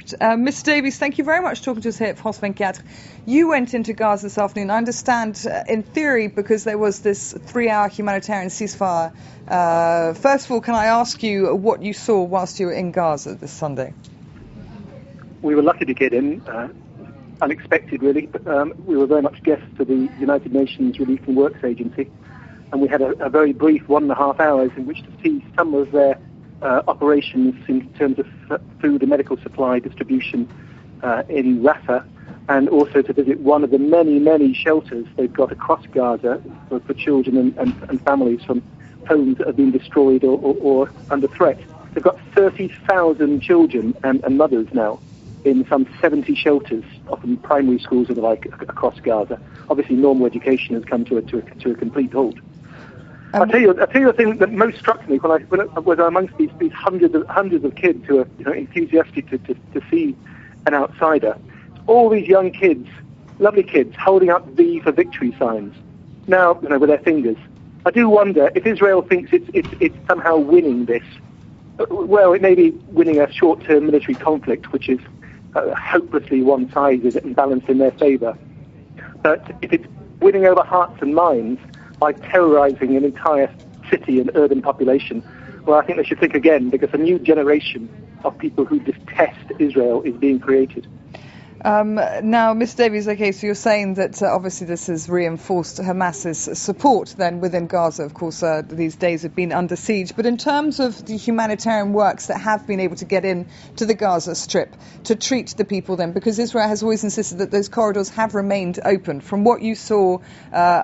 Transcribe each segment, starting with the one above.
Egypt. Mr. Davies, thank you very much for talking to us here at France 24. You went into Gaza this afternoon, I understand, in theory, because there was this 3-hour humanitarian ceasefire. First of all, can I ask you what you saw whilst you were in Gaza this Sunday? We were lucky to get in, unexpected really, but we were very much guests to the United Nations Relief and Works Agency, and we had a very brief 1.5 hours in which to see some of their operations in terms of food and medical supply distribution in Rafah, and also to visit one of the many, many shelters they've got across Gaza for children and families from homes that have been destroyed or under threat. They've got 30,000 children and mothers now in some 70 shelters, often primary schools and the like, across Gaza. Obviously, normal education has come to a complete halt. I'll tell you the thing that most struck me when I was amongst these hundreds of kids who are enthusiastic to see an outsider. All these young kids, lovely kids, holding up V for victory signs. Now, with their fingers. I do wonder if Israel thinks it's somehow winning this. Well, it may be winning a short-term military conflict, which is hopelessly one-sided and balanced in their favour. But if it's winning over hearts and minds by terrorising an entire city and urban population, well, I think they should think again, because a new generation of people who detest Israel is being created. Now, Mr. Davies, okay, so you're saying that obviously this has reinforced Hamas's support then within Gaza. Of course, these days have been under siege. But in terms of the humanitarian works that have been able to get in to the Gaza Strip to treat the people then, because Israel has always insisted that those corridors have remained open. From what you saw,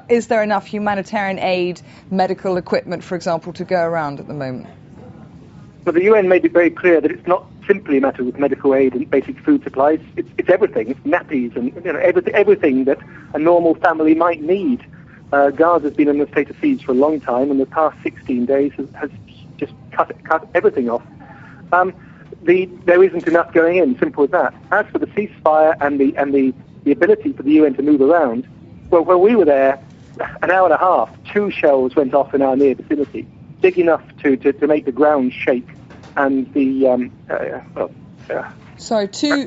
is there enough humanitarian aid, medical equipment, for example, to go around at the moment? Well, the UN made it very clear that it's not simply a matter with medical aid and basic food supplies. It's everything. It's nappies and everything that a normal family might need. Gaza's been in a state of siege for a long time, and the past 16 days has just cut everything off. There isn't enough going in. Simple as that. As for the ceasefire and the ability for the UN to move around, well, when we were there, an hour and a half, 2 shells went off in our near vicinity, big enough to make the ground shake. And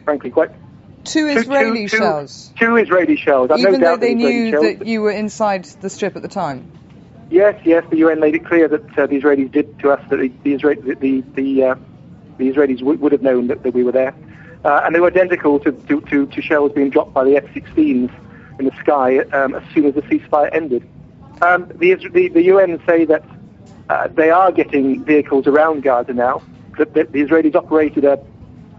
frankly, quite... Two Israeli shells? Two Israeli shells. Even though they knew that you were inside the strip at the time? Yes, the UN made it clear that the Israelis did to us, that the Israelis would have known that we were there. And they were identical to shells being dropped by the F-16s in the sky as soon as the ceasefire ended. The UN say that they are getting vehicles around Gaza now. The Israelis operated a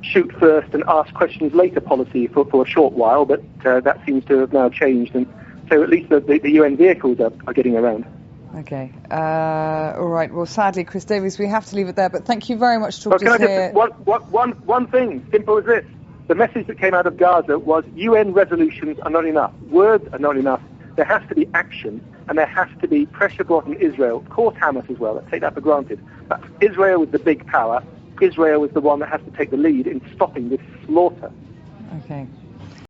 shoot first and ask questions later policy for a short while, but that seems to have now changed, and so at least the UN vehicles are getting around. Okay. All right. Well, sadly, Chris Davies, we have to leave it there, but thank you very much for talking to us here. One thing, simple as this. The message that came out of Gaza was UN resolutions are not enough. Words are not enough. There has to be action, and there has to be pressure brought on Israel. Of course, Hamas as well. Let's take that for granted. But Israel is the big power. Israel is the one that has to take the lead in stopping this slaughter. Okay.